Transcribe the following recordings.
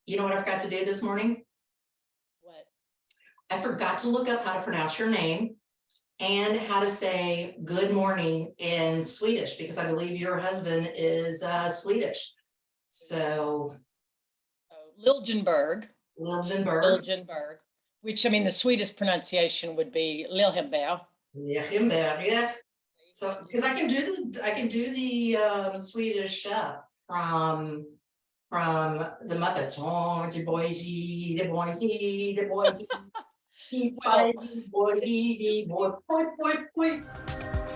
You know what I forgot to do this morning? What? I forgot to look up how to pronounce your name and how to say good morning in Swedish, because I believe your husband is Swedish. So Liljenberg, Liljenberg, Liljenberg, which I mean the Swedish pronunciation would be Liljenberg. Liljenberg, yeah. So because I can do the Swedish chef from the Muppets. Oh, the boy, the boy, the boy. Well,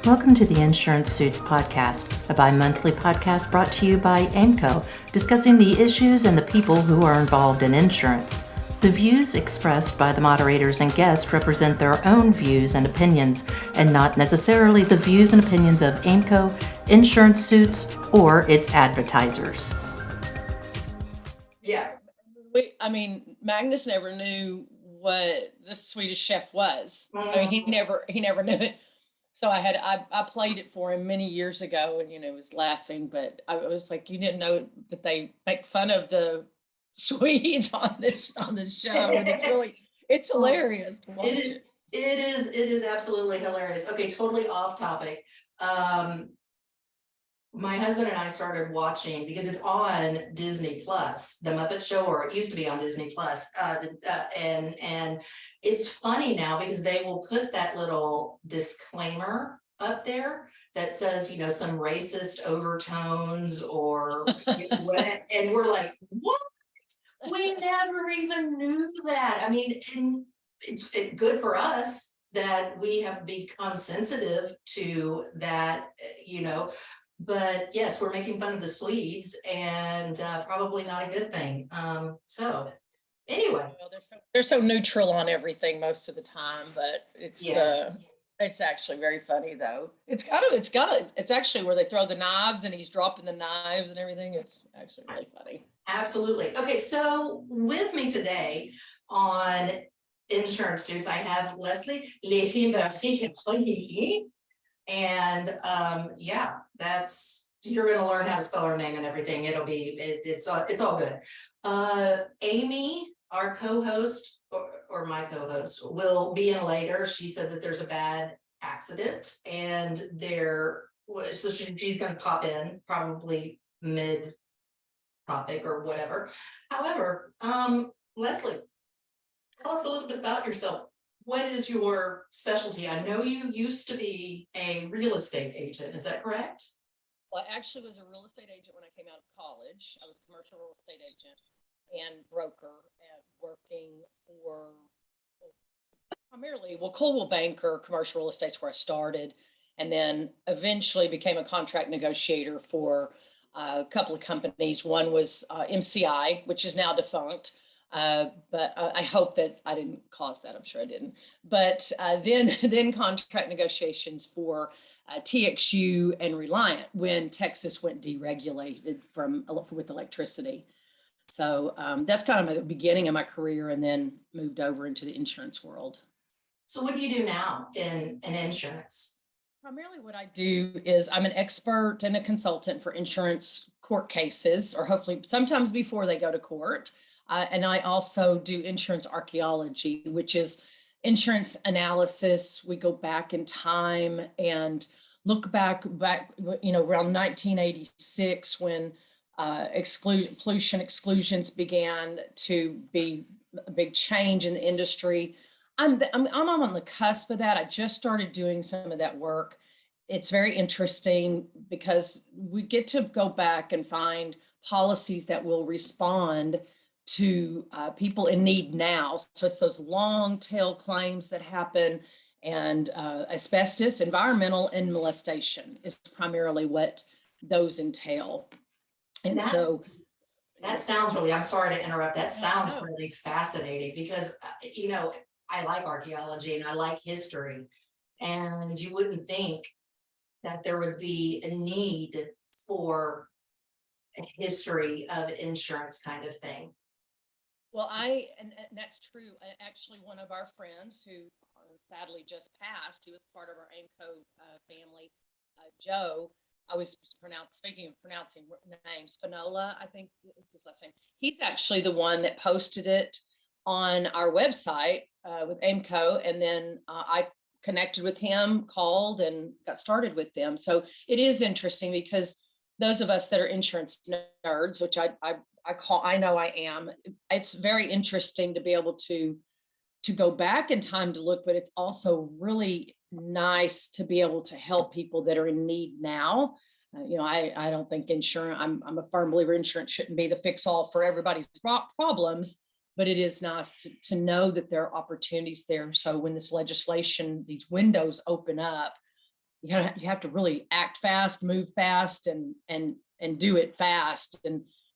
Welcome to the Insurance Suits Podcast, a bi-monthly podcast brought to you by AIMCO, discussing the issues and the people who are involved in insurance. The views expressed by the moderators and guests represent their own views and opinions, and not necessarily the views and opinions of AIMCO, Insurance Suits, or its advertisers. Yeah. I mean, Magnus never knew what the Swedish chef was. I mean, he never knew it. So I played it for him many years ago, and was laughing, but I was like, you didn't know that they make fun of the Swedes on this show, and it's hilarious to watch it. It is absolutely hilarious. Okay, totally off topic. My husband and I started watching because it's on Disney Plus, The Muppet Show, or it used to be on Disney Plus. And it's funny now because they will put that little disclaimer up there that says, some racist overtones or and we're like, what? We never even knew that. I mean, and it's good for us that we have become sensitive to that, but yes, we're making fun of the Swedes, and probably not a good thing. So anyway, Well, they're so neutral on everything most of the time, but it's actually very funny though. It's actually where they throw the knives and he's dropping the knives and everything. It's actually really funny. Absolutely. Okay, so with me today on Insurance Suits, I have Lezlee Liljenberg, and yeah, you're going to learn how to spell her name and everything. It's all good. Amy, our co-host, or my co-host, will be in later. She said that there's a bad accident, and so she's going to pop in probably mid topic or whatever. However, Lezlee, tell us a little bit about yourself. What is your specialty? I know you used to be a real estate agent. Is that correct? Well, I actually was a real estate agent when I came out of college. I was a commercial real estate agent and broker, and working for primarily, Coldwell Banker commercial real estate's where I started, and then eventually became a contract negotiator for a couple of companies. One was MCI, which is now defunct. But I hope that I didn't cause that. I'm sure I didn't. But then contract negotiations for TXU and Reliant when Texas went deregulated with electricity. So that's kind of the beginning of my career, and then moved over into the insurance world. So what do you do now in insurance? Primarily what I do is I'm an expert and a consultant for insurance court cases, or hopefully sometimes before they go to court. And I also do insurance archaeology, which is insurance analysis. We go back in time and look back, around 1986 when pollution exclusions began to be a big change in the industry. I'm on the cusp of that. I just started doing some of that work. It's very interesting because we get to go back and find policies that will respond to people in need now. So it's those long tail claims that happen, and asbestos, environmental, and molestation is primarily what those entail. And that sounds really, I'm sorry to interrupt. That sounds really fascinating because, I like archaeology and I like history, and you wouldn't think that there would be a need for a history of insurance kind of thing. Well, and that's true. Actually, one of our friends who sadly just passed, he was part of our AIMCO family, Joe, I was speaking of pronouncing names, Finola, I think is his last name. He's actually the one that posted it on our website with AIMCO. And then I connected with him, called, and got started with them. So it is interesting because those of us that are insurance nerds, which I know I am, it's very interesting to be able to go back in time to look, but it's also really nice to be able to help people that are in need now. I don't think insurance, I'm a firm believer insurance shouldn't be the fix all for everybody's problems, but it is nice to know that there are opportunities there. So when this legislation, these windows open up, you have to really act fast, move fast, and do it fast.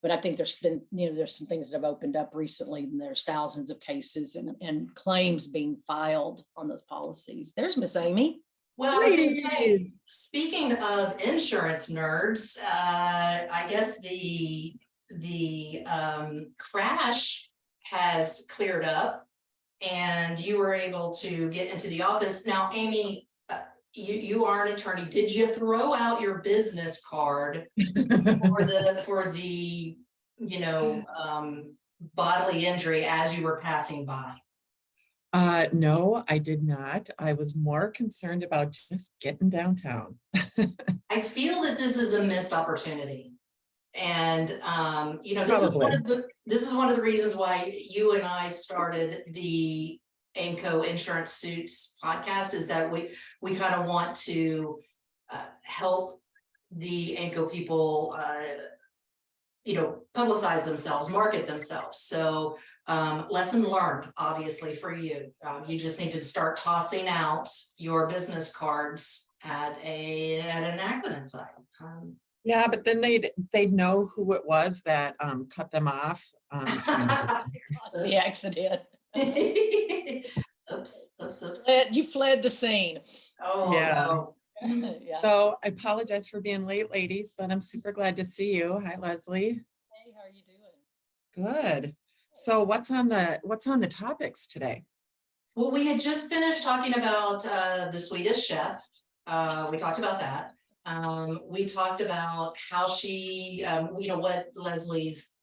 But I think there's been, there's some things that have opened up recently, and there's thousands of cases and claims being filed on those policies. There's Miss Amy. Well, I was going to say, speaking of insurance nerds, I guess the crash has cleared up and you were able to get into the office. Now, Amy, you are an attorney. Did you throw out your business card for the bodily injury as you were passing by? No, I did not. I was more concerned about just getting downtown. I feel that this is a missed opportunity. And, this is one of the reasons why you and I started the AIMCO Insurance Suits podcast, is that we kind of want to help the AIMCO people, publicize themselves, market themselves. So lesson learned, obviously, for you. You just need to start tossing out your business cards at an accident site. Yeah, but then they'd know who it was that cut them off. The accident. Oops. You fled the scene. Oh, yeah. no. Yeah. So I apologize for being late, ladies, but I'm super glad to see you. Hi, Lezlee. Hey, how are you doing? Good. So what's on the topics today? Well, we had just finished talking about the Swedish chef. We talked about that. We talked about how she, what Leslie's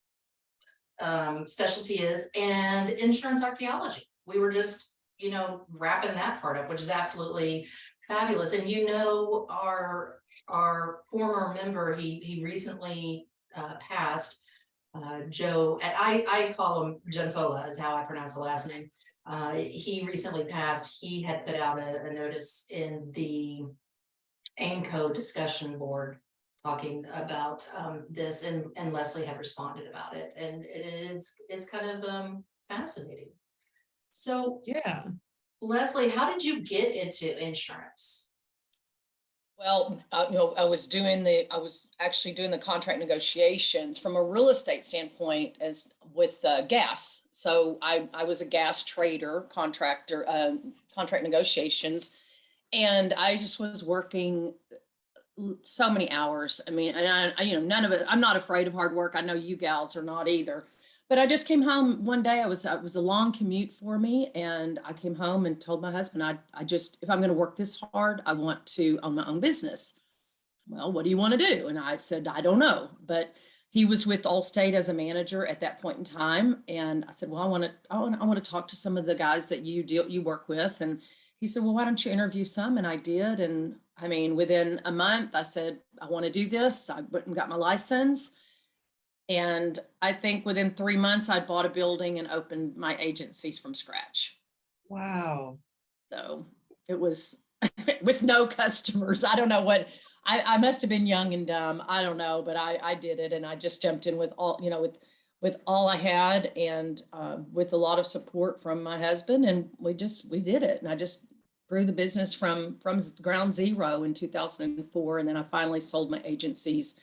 specialty is, and insurance archaeology. We were just, wrapping that part up, which is absolutely fabulous. And our former member, he recently passed, Joe, and I call him Genfola is how I pronounce the last name. He recently passed. He had put out a notice in the AIMCO discussion board talking about this, and Lezlee had responded about it, and it's kind of fascinating. So Yeah. Lezlee, how did you get into insurance? Well, I was actually doing the contract negotiations from a real estate standpoint as with gas. So I was a gas trader, contractor, contract negotiations, and I just was working so many hours. I mean, and none of it, I'm not afraid of hard work. I know you gals are not either. But I just came home one day. It was a long commute for me, and I came home and told my husband, if I'm going to work this hard, I want to own my own business. Well, what do you want to do? And I said, I don't know. But he was with Allstate as a manager at that point in time, and I said, well, I want to talk to some of the guys that you work with. And he said, well, why don't you interview some? And I did. And I mean, within a month, I said, I want to do this. I went and got my license. And I think within 3 months, I bought a building and opened my agencies from scratch. Wow. So it was with no customers. I don't know what, I must have been young and dumb. I don't know, but I did it. And I just jumped in with all, with all I had, and with a lot of support from my husband. And we did it. And I just grew the business from ground zero in 2004. And then I finally sold my agencies.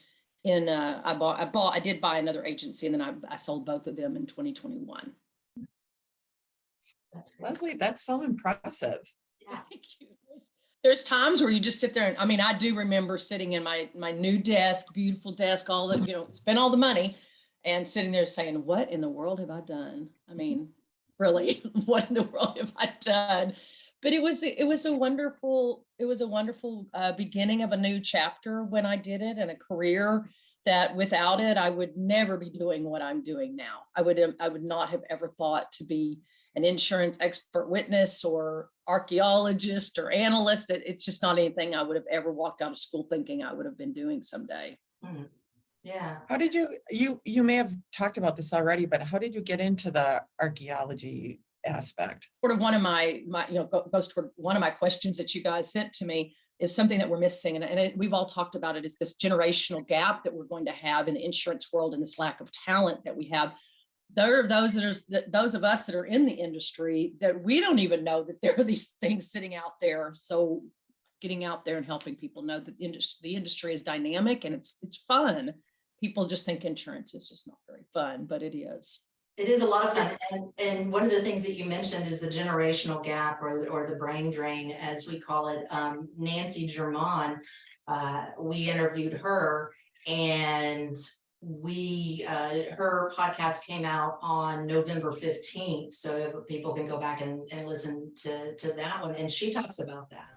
I did buy another agency, and then I sold both of them in 2021. Lezlee, that's so impressive. Yeah. Thank you. There's times where you just sit there, and I mean, I do remember sitting in my new desk, beautiful desk, all that, spent all the money, and sitting there saying, what in the world have I done? I mean, really, what in the world have I done? But it was a wonderful beginning of a new chapter when I did it, and a career that without it I would never be doing what I'm doing now. I would not have ever thought to be an insurance expert witness or archaeologist or analyst. It's just not anything I would have ever walked out of school thinking I would have been doing someday. Mm, yeah. How did you may have talked about this already, but how did you get into the archaeology aspect? Sort of one of my goes toward one of my questions that you guys sent to me is something that we're missing. And we've all talked about it, is this generational gap that we're going to have in the insurance world, and this lack of talent that we have. There are those of us that are in the industry that we don't even know that there are these things sitting out there. So getting out there and helping people know that the industry is dynamic and it's fun. People just think insurance is just not very fun, but it is. It is a lot of fun. And one of the things that you mentioned is the generational gap, or the brain drain, as we call it. Nancy German, we interviewed her, and her podcast came out on November 15th. So people can go back and listen to that one. And she talks about that.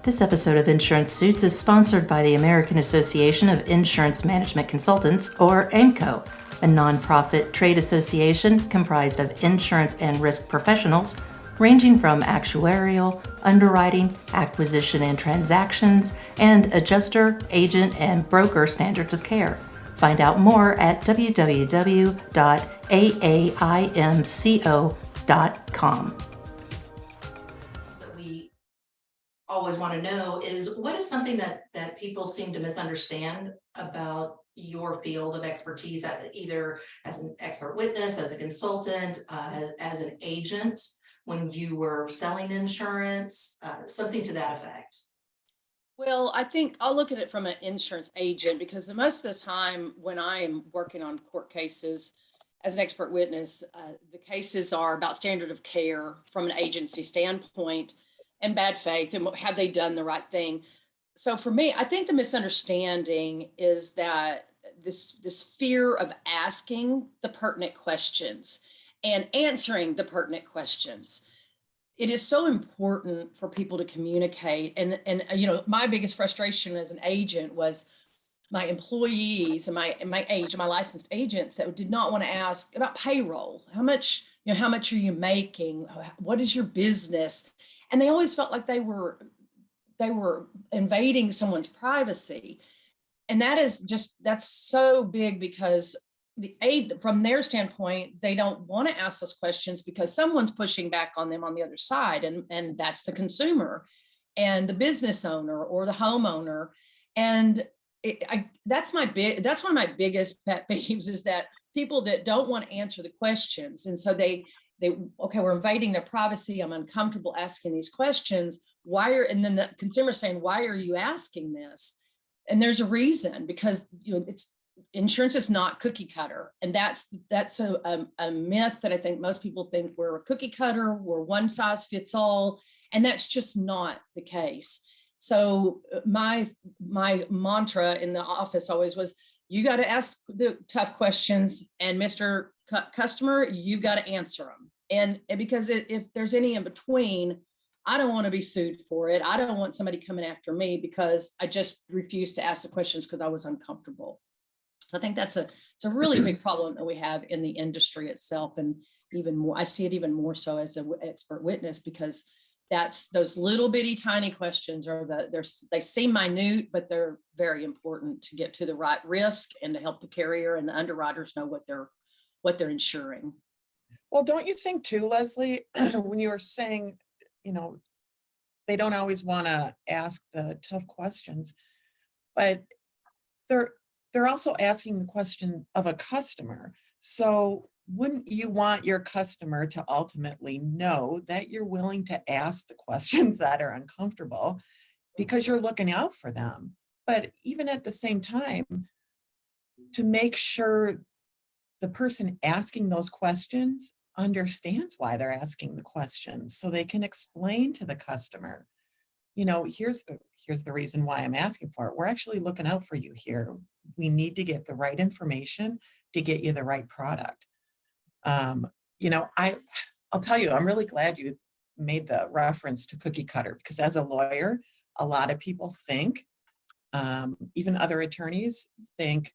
This episode of Insurance Suits is sponsored by the American Association of Insurance Management Consultants, or AMCO, a nonprofit trade association comprised of insurance and risk professionals ranging from actuarial, underwriting, acquisition and transactions, and adjuster, agent, and broker standards of care. Find out more at www.aaimco.com. We always want to know is, what is something that people seem to misunderstand about your field of expertise, either as an expert witness, as a consultant, as an agent, when you were selling insurance, something to that effect? Well, I think I'll look at it from an insurance agent, because most of the time when I am working on court cases as an expert witness, the cases are about standard of care from an agency standpoint and bad faith, and have they done the right thing. So for me, I think the misunderstanding is that this fear of asking the pertinent questions and answering the pertinent questions. It is so important for people to communicate. And my biggest frustration as an agent was my employees and my licensed agents that did not want to ask about payroll. How much are you making? What is your business? And they always felt like they were invading someone's privacy. And that's so big, because from their standpoint, they don't want to ask those questions because someone's pushing back on them on the other side. And that's the consumer and the business owner or the homeowner. And that's one of my biggest pet peeves, is that people that don't want to answer the questions. And so okay, we're invading their privacy. I'm uncomfortable asking these questions. And then the consumer saying, why are you asking this? And there's a reason, because insurance is not cookie cutter. And that's a myth that I think most people think we're a cookie cutter, we're one size fits all. And that's just not the case. So my mantra in the office always was, you got to ask the tough questions, and Mr. Customer, you've got to answer them. And because if there's any in between, I don't want to be sued for it. I don't want somebody coming after me because I just refused to ask the questions because I was uncomfortable. So I think it's a really big problem that we have in the industry itself. And even more, I see it even more so as an expert witness, because those little bitty tiny questions they seem minute, but they're very important to get to the right risk and to help the carrier and the underwriters know what they're insuring. Well, don't you think too, Lezlee, when you were saying, they don't always want to ask the tough questions, but they're also asking the question of a customer. So wouldn't you want your customer to ultimately know that you're willing to ask the questions that are uncomfortable, because you're looking out for them? But even at the same time, to make sure the person asking those questions understands why they're asking the questions, so they can explain to the customer, here's the reason why I'm asking for it. We're actually looking out for you here. We need to get the right information to get you the right product. I'll tell you, I'm really glad you made the reference to cookie cutter, because as a lawyer, a lot of people think, even other attorneys think,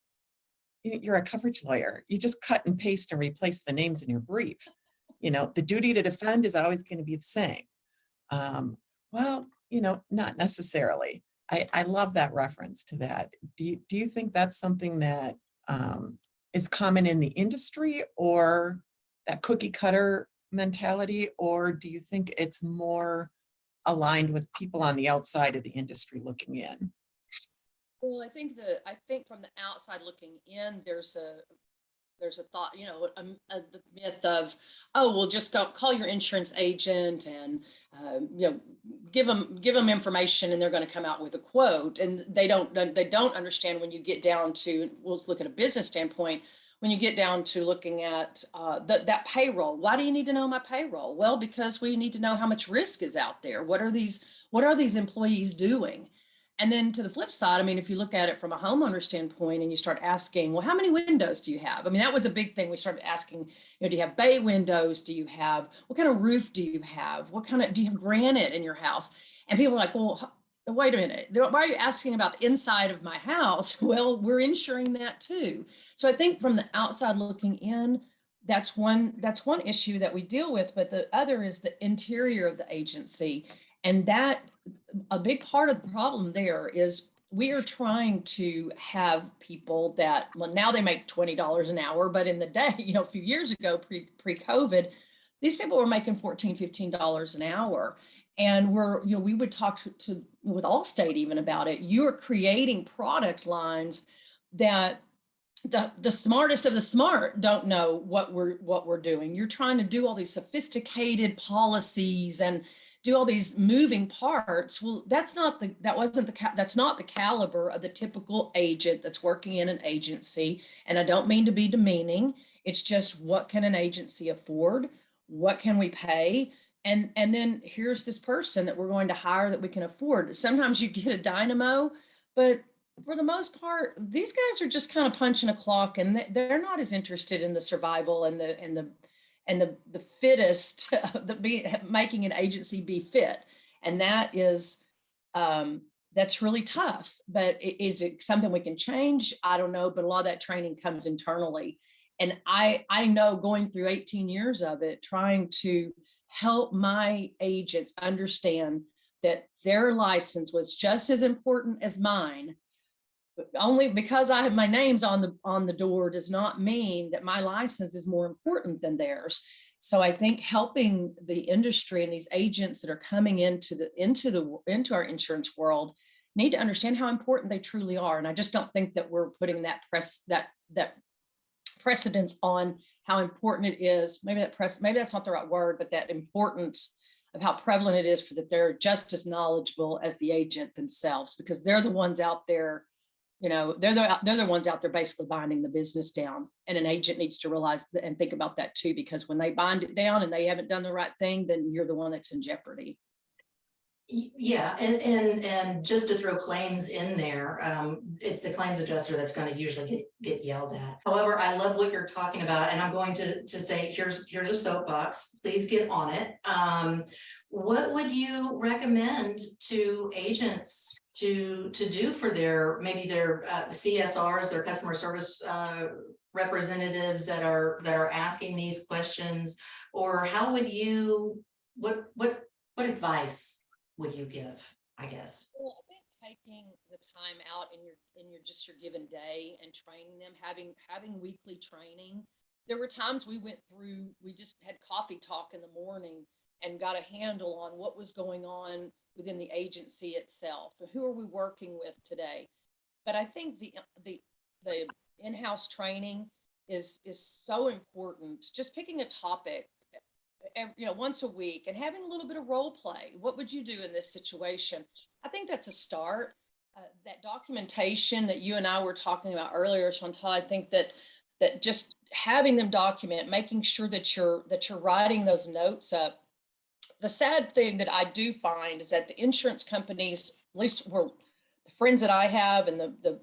you're a coverage lawyer. You just cut and paste and replace the names in your brief. The duty to defend is always going to be the same. Well, not necessarily. I love that reference to that. Do you think that's something that is common in the industry, or that cookie cutter mentality, or do you think it's more aligned with people on the outside of the industry looking in? Well, I think from the outside looking in, there's a thought, the myth of, oh, well, just go call your insurance agent and give them information, and they're going to come out with a quote. And they don't understand when you get down to, we'll look at a business standpoint, when you get down to looking at that payroll. Why do you need to know my payroll? Well, because we need to know how much risk is out there. What are these employees doing? And then to the flip side, I mean, if you look at it from a homeowner standpoint and you start asking, well, how many windows do you have? I mean, that was a big thing. We started asking, do you have bay windows? What kind of roof do you have? Do you have granite in your house? And people are like, well, wait a minute. Why are you asking about the inside of my house? Well, we're insuring that too. So I think from the outside looking in, that's one issue that we deal with, but the other is the interior of the agency. And that a big part of the problem there is we are trying to have people that, well, now they make $20 an hour, but in the day, a few years ago, pre-COVID, these people were making $14, $15 an hour. And we would talk with Allstate even about it. You're creating product lines that the smartest of the smart don't know what we're doing. You're trying to do all these sophisticated policies and do all these moving parts. Well, that's not the caliber of the typical agent that's working in an agency. And I don't mean to be demeaning. It's just, what can an agency afford? What can we pay? And then here's this person that we're going to hire that we can afford. Sometimes you get a dynamo, but for the most part, these guys are just kind of punching a clock, and they're not as interested in the survival and the fittest, making an agency be fit. And that is, that's really tough. But is it something we can change? I don't know, but a lot of that training comes internally. And I know, going through 18 years of it, trying to help my agents understand that their license was just as important as mine. But only because I have my name's on the door does not mean that my license is more important than theirs. So I think helping the industry and these agents that are coming into our insurance world need to understand how important they truly are. And I just don't think that we're putting that precedence on how important it is. Maybe that's not the right word, but that importance of how prevalent it is for that they're just as knowledgeable as the agent themselves, because they're the ones out there. They're the ones out there basically binding the business down. And an agent needs to realize and think about that too, because when they bind it down and they haven't done the right thing, then you're the one that's in jeopardy. Yeah, and just to throw claims in there, it's the claims adjuster that's going to usually get yelled at. However, I love what you're talking about, and I'm going to say, here's a soapbox. Please get on it. What would you recommend to agents to do for their CSRs, their customer service representatives that are asking these questions? Or how would you, what advice would you give, I guess? Well, I think taking the time out in your given day and training them, having weekly training. There were times we just had coffee talk in the morning and got a handle on what was going on within the agency itself. Who are we working with today? But I think the in-house training is so important. Just picking a topic, once a week, and having a little bit of role play. What would you do in this situation? I think that's a start. That documentation that you and I were talking about earlier, Chantal, I think that just having them document, making sure that you're writing those notes up. The sad thing that I do find is that the insurance companies, at least were the friends that I have and the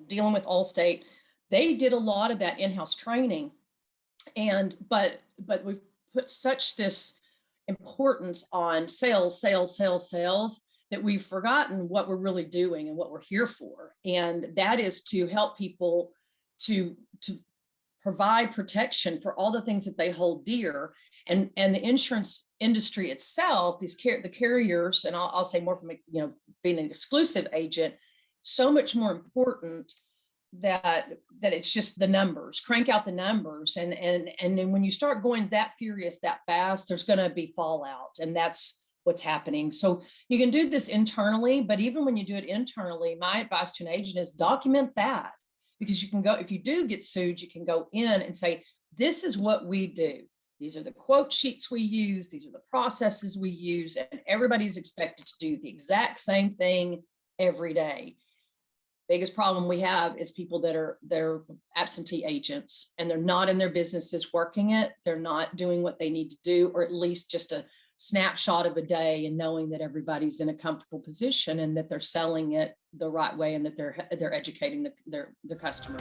dealing with Allstate, they did a lot of that in-house training. But we've put such this importance on sales, sales, sales, sales, that we've forgotten what we're really doing and what we're here for. And that is to help people to provide protection for all the things that they hold dear. And the insurance industry itself, the carriers, and I'll say more from, being an exclusive agent, so much more important that it's just the numbers, crank out the numbers. And then when you start going that furious, that fast, there's going to be fallout. And that's what's happening. So you can do this internally, but even when you do it internally, my advice to an agent is document that, because you can go, if you do get sued, you can go in and say, this is what we do. These are the quote sheets we use. These are the processes we use. And everybody's expected to do the exact same thing every day. Biggest problem we have is people they're absentee agents, and they're not in their businesses working it. They're not doing what they need to do, or at least just a snapshot of a day, and knowing that everybody's in a comfortable position and that they're selling it the right way, and that they're educating their customers.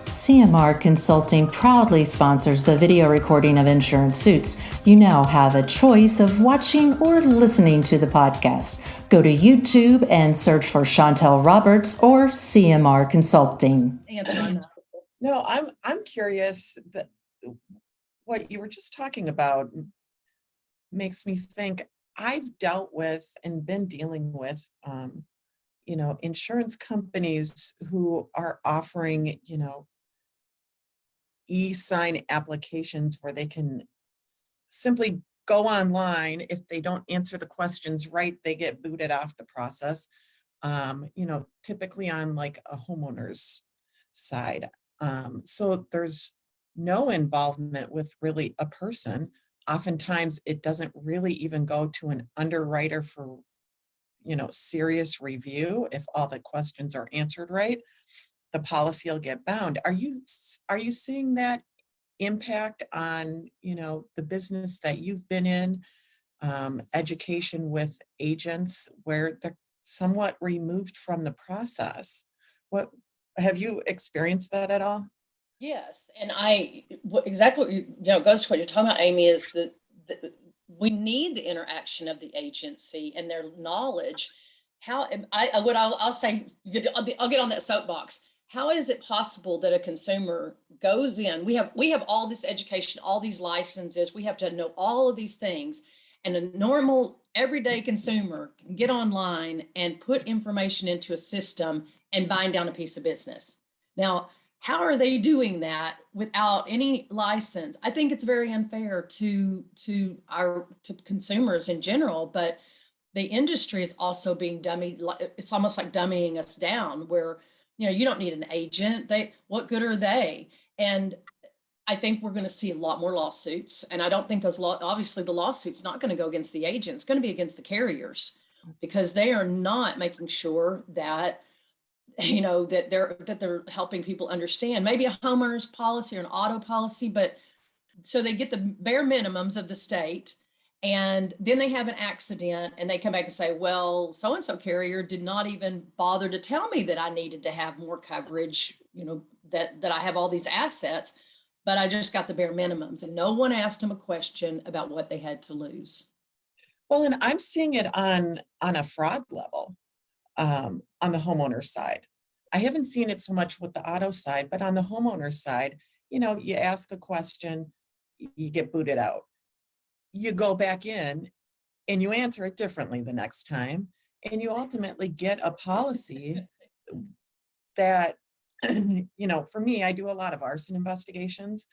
CMR Consulting proudly sponsors the video recording of insurance suits. You now have a choice of watching or listening to the podcast. Go to YouTube and search for Chantel Roberts or CMR Consulting. No, I'm curious that what you were just talking about makes me think. I've dealt with and been dealing with, insurance companies who are offering, e-sign applications where they can simply go online. If they don't answer the questions right, they get booted off the process. Typically on like a homeowner's side. So there's no involvement with really a person. Oftentimes it doesn't really even go to an underwriter for, serious review. If all the questions are answered right, the policy will get bound. Are you seeing that impact on, the business that you've been in, education with agents where they're somewhat removed from the process? What have you experienced that at all? Yes, and exactly what goes to what you're talking about, Amy, is that we need the interaction of the agency and their knowledge. I'll say, I'll get on that soapbox. How is it possible that a consumer goes in? We have all this education, all these licenses. We have to know all of these things, and a normal everyday consumer can get online and put information into a system and bind down a piece of business. Now, how are they doing that without any license? I think it's very unfair to consumers in general, but the industry is also being dummied. It's almost like dummying us down, where you don't need an agent. What good are they? And I think we're going to see a lot more lawsuits. And I don't think obviously the lawsuit's not going to go against the agent. It's going to be against the carriers, because they are not making sure that that they're helping people understand maybe a homeowner's policy or an auto policy, but so they get the bare minimums of the state, and then they have an accident and they come back and say, well, so-and-so carrier did not even bother to tell me that I needed to have more coverage, that I have all these assets, but I just got the bare minimums, and no one asked them a question about what they had to lose. Well, and I'm seeing it on a fraud level. On the homeowner side. I haven't seen it so much with the auto side, but on the homeowner side, you ask a question, you get booted out. You go back in and you answer it differently the next time, and you ultimately get a policy that, for me, I do a lot of arson investigations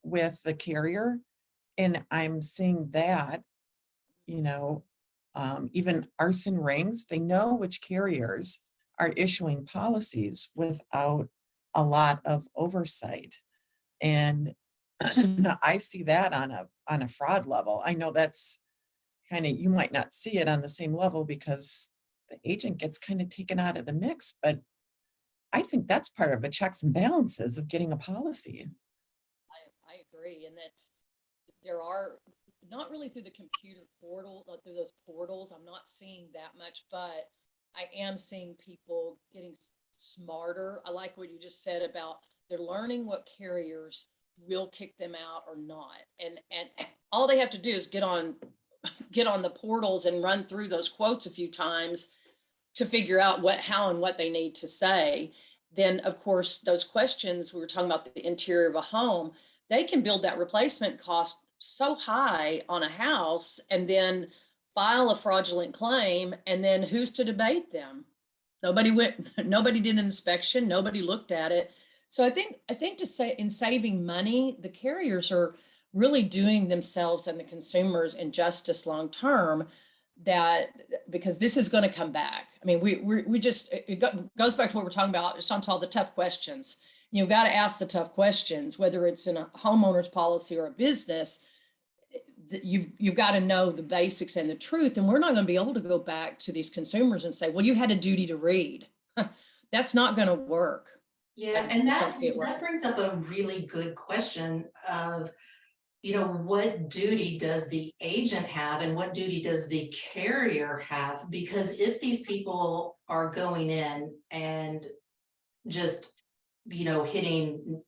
with the carrier, and I'm seeing that, even arson rings, they know which carriers are issuing policies without a lot of oversight. And I see that on a fraud level. I know that's kind of, you might not see it on the same level because the agent gets kind of taken out of the mix, but I think that's part of the checks and balances of getting a policy. I agree. And there are, not really through the computer portal, through those portals, I'm not seeing that much, but I am seeing people getting smarter. I like what you just said about they're learning what carriers we'll kick them out or not. And all they have to do is get on the portals and run through those quotes a few times to figure out how and what they need to say. Then, of course, those questions, we were talking about the interior of a home, they can build that replacement cost so high on a house and then file a fraudulent claim. And then who's to debate them? Nobody did an inspection, nobody looked at it. So I think to say in saving money, the carriers are really doing themselves and the consumers injustice long term, because this is going to come back. I mean, it goes back to what we're talking about. It's on all the tough questions. You've got to ask the tough questions, whether it's in a homeowner's policy or a business. You've got to know the basics and the truth. And we're not going to be able to go back to these consumers and say, well, you had a duty to read. That's not going to work. Yeah, and that brings up a really good question of, what duty does the agent have and what duty does the carrier have? Because if these people are going in and just, hitting,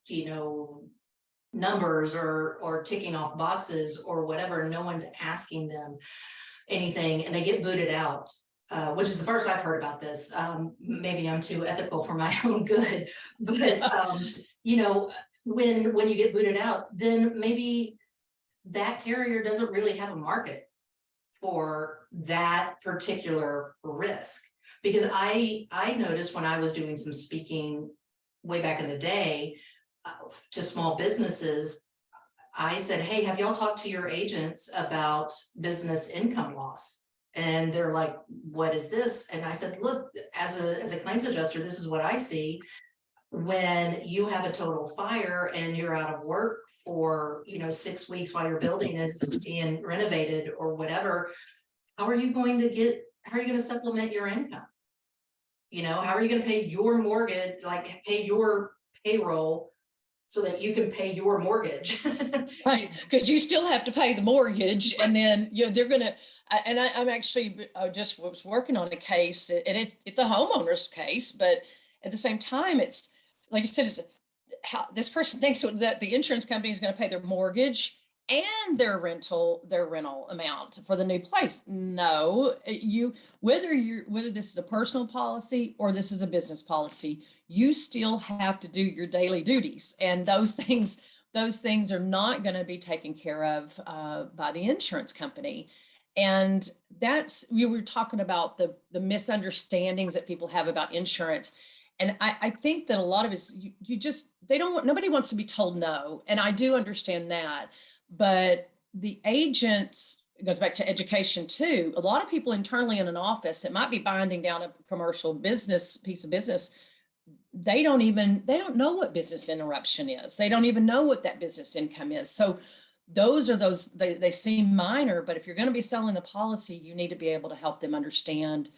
numbers or ticking off boxes or whatever, no one's asking them anything and they get booted out, which is the first I've heard about this. Maybe I'm too ethical for my own good, but when you get booted out, then maybe that carrier doesn't really have a market for that particular risk. Because I noticed when I was doing some speaking way back in the day to small businesses, I said, hey, have y'all talked to your agents about business income loss? And they're like, what is this? And I said, look, as a claims adjuster, this is what I see. When you have a total fire and you're out of work for 6 weeks while your building is being renovated or whatever, how are you going to supplement your income? How are you going to pay your mortgage, like pay your payroll so that you can pay your mortgage? Right, because you still have to pay the mortgage. And then they're going to, and I'm actually just was working on a case, and it's a homeowner's case, but at the same time, it's like you said, it's how this person thinks that the insurance company is going to pay their mortgage and their rental amount for the new place. No, whether this is a personal policy or this is a business policy, you still have to do your daily duties, and those things are not going to be taken care of by the insurance company. And we were talking about the misunderstandings that people have about insurance. And I think that a lot of it's, nobody wants to be told no. And I do understand that, but the agents, it goes back to education too. A lot of people internally in an office that might be binding down a commercial piece of business, they don't know what business interruption is. They don't even know what that business income is. So they seem minor, but if you're going to be selling the policy, you need to be able to help them understand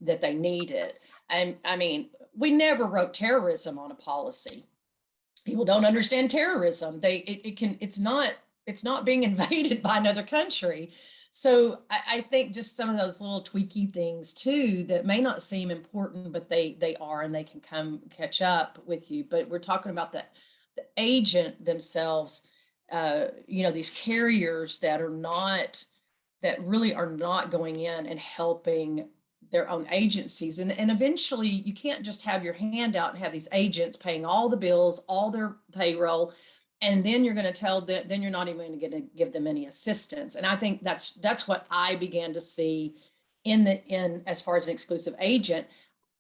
that they need it. And I mean, we never wrote terrorism on a policy. People don't understand terrorism. It's not being invaded by another country. So I think just some of those little tweaky things too that may not seem important, but they are, and they can come catch up with you. But we're talking about the agent themselves, these carriers that really are not going in and helping their own agencies. And eventually you can't just have your hand out and have these agents paying all the bills, all their payroll, and then you're going to tell them, then you're not even going to give them any assistance. And I think that's what I began to see in as far as an exclusive agent.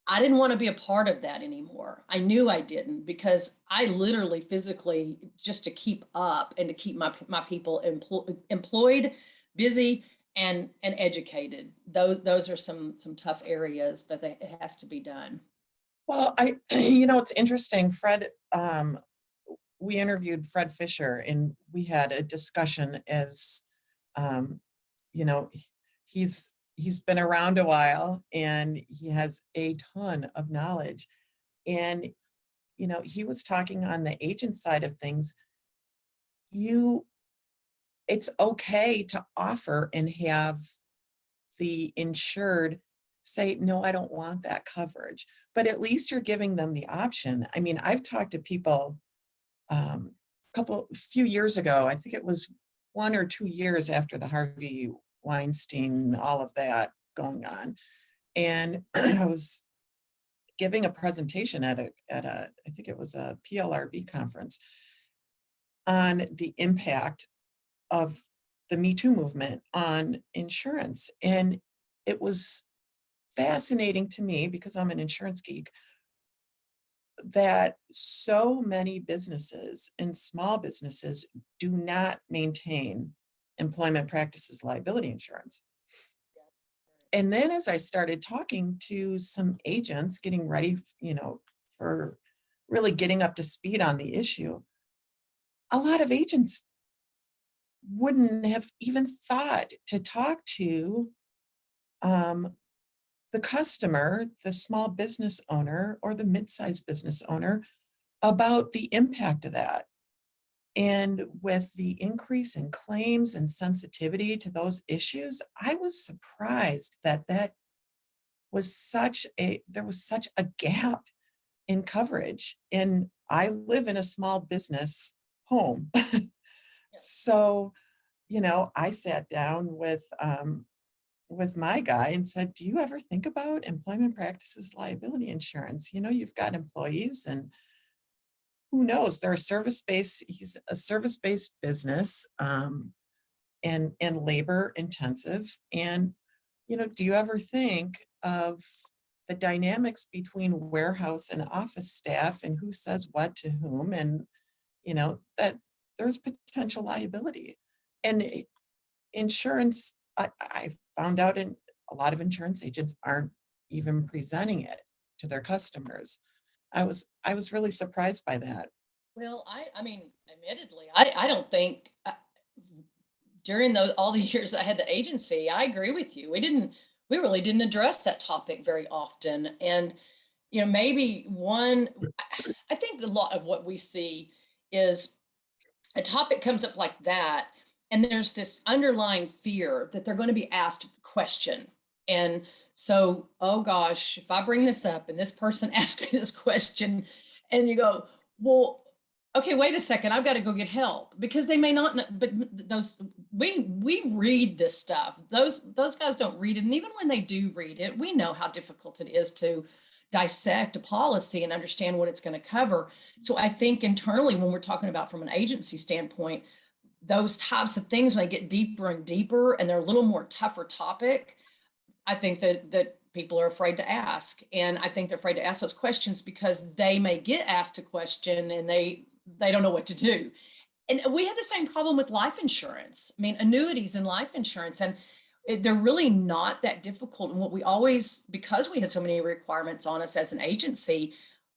I didn't want to be a part of that anymore. I knew I didn't, because I literally physically, just to keep up and to keep my people employed, busy, and educated. Those are some tough areas, but it has to be done. Well, it's interesting, Fred, we interviewed Fred Fisher and we had a discussion as, he's been around a while and he has a ton of knowledge. And, he was talking on the agent side of things. It's okay to offer and have the insured say, no, I don't want that coverage, but at least you're giving them the option. I mean, I've talked to people, few years ago, I think it was 1 or 2 years after the Harvey Weinstein, all of that going on. And I was giving a presentation at a, I think it was a PLRB conference on the impact of the Me Too movement on insurance. And it was fascinating to me, because I'm an insurance geek, that so many businesses and small businesses do not maintain employment practices liability insurance. And then as I started talking to some agents, getting ready, for really getting up to speed on the issue, a lot of agents wouldn't have even thought to talk to the customer, the small business owner or the mid-sized business owner about the impact of that. And with the increase in claims and sensitivity to those issues, I was surprised that there was such a gap in coverage. And I live in a small business home. So, I sat down with my guy and said, do you ever think about employment practices liability insurance? You've got employees, and who knows, they're he's a service-based business, and labor intensive. And, do you ever think of the dynamics between warehouse and office staff and who says what to whom? And, that there's potential liability. And insurance, I found out in a lot of insurance agents aren't even presenting it to their customers. I was really surprised by that. Well, I mean, admittedly, I don't think during all the years I had the agency, I agree with you. We really didn't address that topic very often. And, maybe I think a lot of what we see is a topic comes up like that, and there's this underlying fear that they're going to be asked a question. And so, oh gosh, if I bring this up and this person asks me this question, and you go, well, okay, wait a second, I've got to go get help, because they may not know, but we read this stuff. Those guys don't read it. And even when they do read it, we know how difficult it is to dissect a policy and understand what it's going to cover. So I think internally, when we're talking about from an agency standpoint, those types of things, when they get deeper and deeper and they're a little more tougher topic, I think that people are afraid to ask. And I think they're afraid to ask those questions because they may get asked a question and they don't know what to do. And we had the same problem with life insurance. I mean, annuities and life insurance, and they're really not that difficult. And what we always, because we had so many requirements on us as an agency,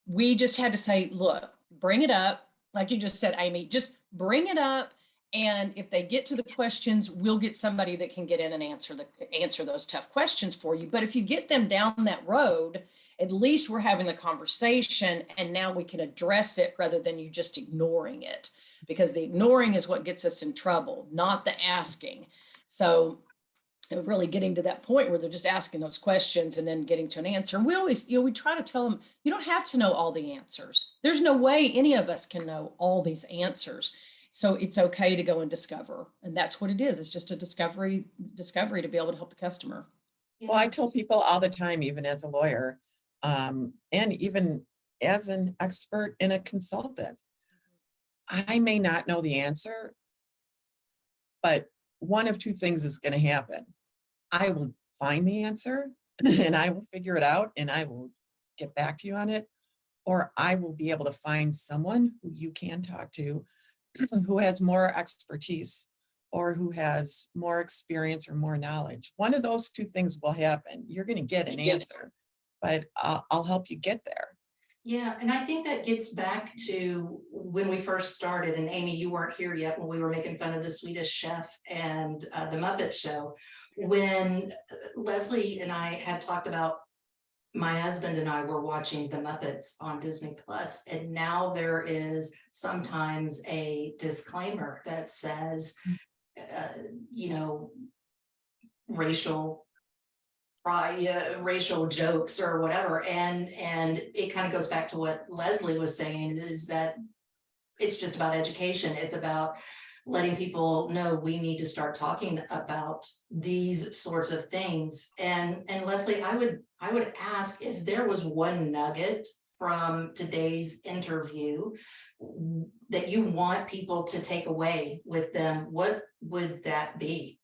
we just had to say, look, bring it up. Like you just said, Amy, just bring it up. And if they get to the questions, we'll get somebody that can get in and answer those tough questions for you. But if you get them down that road, at least we're having the conversation, and now we can address it rather than you just ignoring it, because the ignoring is what gets us in trouble, not the asking. So really getting to that point where they're just asking those questions and then getting to an answer. And we always, we try to tell them, you don't have to know all the answers. There's no way any of us can know all these answers. So it's okay to go and discover. And that's what it is. It's just a discovery to be able to help the customer. Well, I tell people all the time, even as a lawyer, and even as an expert and a consultant, I may not know the answer, but one of two things is going to happen. I will find the answer and I will figure it out and I will get back to you on it, or I will be able to find someone who you can talk to who has more expertise or who has more experience or more knowledge. One of those two things will happen. You're going to get an answer, but I'll help you get there. Yeah, and I think that gets back to when we first started, and Amy, you weren't here yet when we were making fun of the Swedish Chef and the Muppet Show. When Lezlee and I had talked about, my husband and I were watching the Muppets on Disney Plus, and now there is sometimes a disclaimer that says, racial jokes or whatever, and it kind of goes back to what Lezlee was saying, is that it's just about education. It's about letting people know we need to start talking about these sorts of things. And Lezlee, I would ask if there was one nugget from today's interview that you want people to take away with them, what would that be?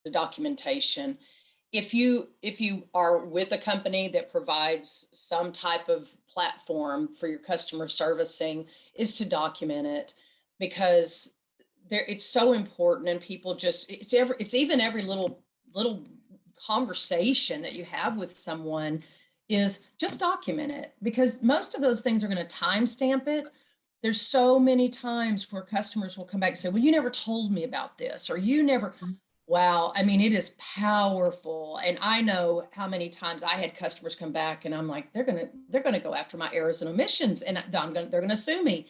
The documentation. If you are with a company that provides some type of platform for your customer servicing, is to document it, because it's so important, and people just, it's even every little conversation that you have with someone is just document it, because most of those things are going to timestamp it. There's so many times where customers will come back and say, well, you never told me about this, or you never. Wow. I mean, it is powerful. And I know how many times I had customers come back and I'm like, they're going to go after my errors and omissions, and they're going to sue me.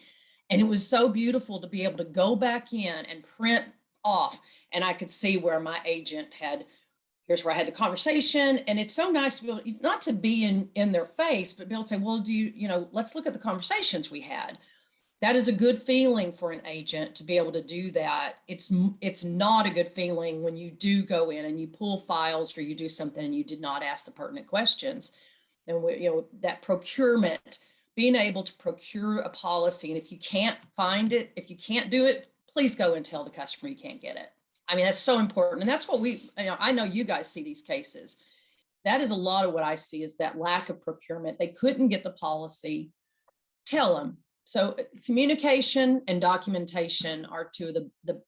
And it was so beautiful to be able to go back in and print off, and I could see where my agent had, here's where I had the conversation. And it's so nice to be able, not to be in their face, but be able to say, well, let's look at the conversations we had. That is a good feeling for an agent to be able to do that. It's not a good feeling when you do go in and you pull files, or you do something and you did not ask the pertinent questions. And that procurement, being able to procure a policy, and if you can't find it, if you can't do it, please go and tell the customer you can't get it. I mean, that's so important. And that's what I know you guys see these cases. That is a lot of what I see, is that lack of procurement. They couldn't get the policy. Tell them. So communication and documentation are two of the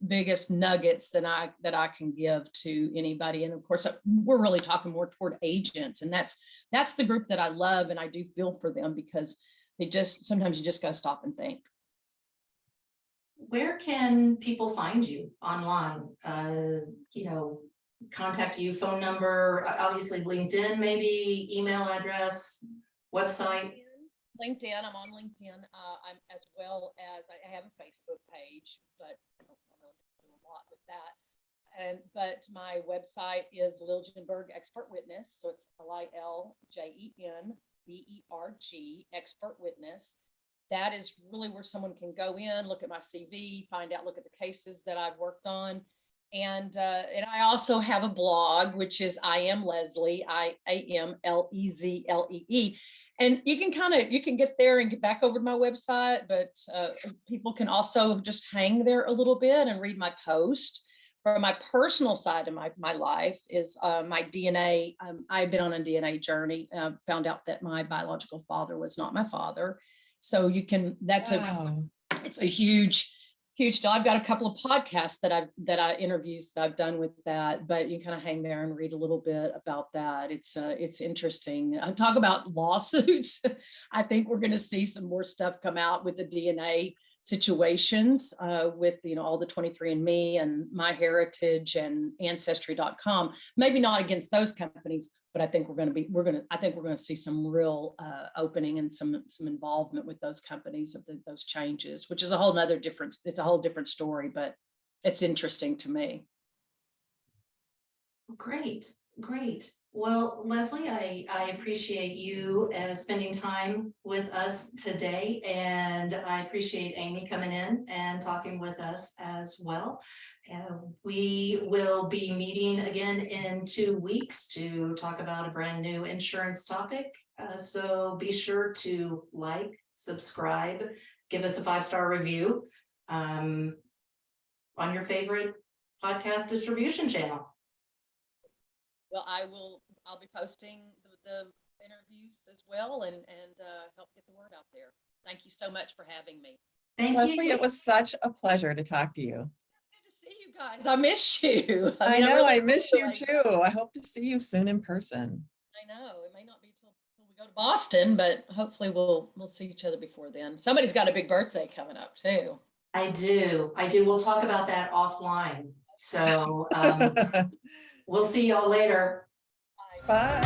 biggest nuggets that I can give to anybody. And of course, we're really talking more toward agents, and that's the group that I love, and I do feel for them, because sometimes you just got to stop and think. Where can people find you online? Contact you, phone number, obviously LinkedIn, maybe email address, website. LinkedIn, I'm on LinkedIn. I'm, as well as I have a Facebook page, but I don't really do a lot with that. But my website is Liljenberg Expert Witness. So it's LILJENBERG Expert Witness. That is really where someone can go in, look at my CV, look at the cases that I've worked on. And I also have a blog, which is I Am Lezlee, IAMLEZLEE. And you can get there and get back over to my website, but people can also just hang there a little bit and read my post. From my personal side of my life is my DNA. I've been on a DNA journey, found out that my biological father was not my father. So it's a huge deal. I've got a couple of podcasts interviews that I've done with that, but you kind of hang there and read a little bit about that. It's interesting. Talk about lawsuits. I think we're going to see some more stuff come out with the DNA situations, with all the 23andMe and MyHeritage and Ancestry.com. Maybe not against those companies, but I think we're going to see some real opening and some involvement with those companies of those changes, which is a whole nother difference. It's a whole different story, but it's interesting to me. Great. Well, Lezlee, I appreciate you spending time with us today, and I appreciate Amy coming in and talking with us as well. We will be meeting again in 2 weeks to talk about a brand new insurance topic. So be sure to like, subscribe, give us a 5-star review on your favorite podcast distribution channel. Well, I'll be posting the interviews as well, and help get the word out there. Thank you so much for having me. Thank Lezlee, you. it was such a pleasure to talk to you. Good to see you guys. I miss you. I know, I miss you like too. I hope to see you soon in person. I know it may not be till we go to Boston, but hopefully we'll see each other before then. Somebody's got a big birthday coming up too. I do. We'll talk about that offline. So we'll see y'all later. Bye.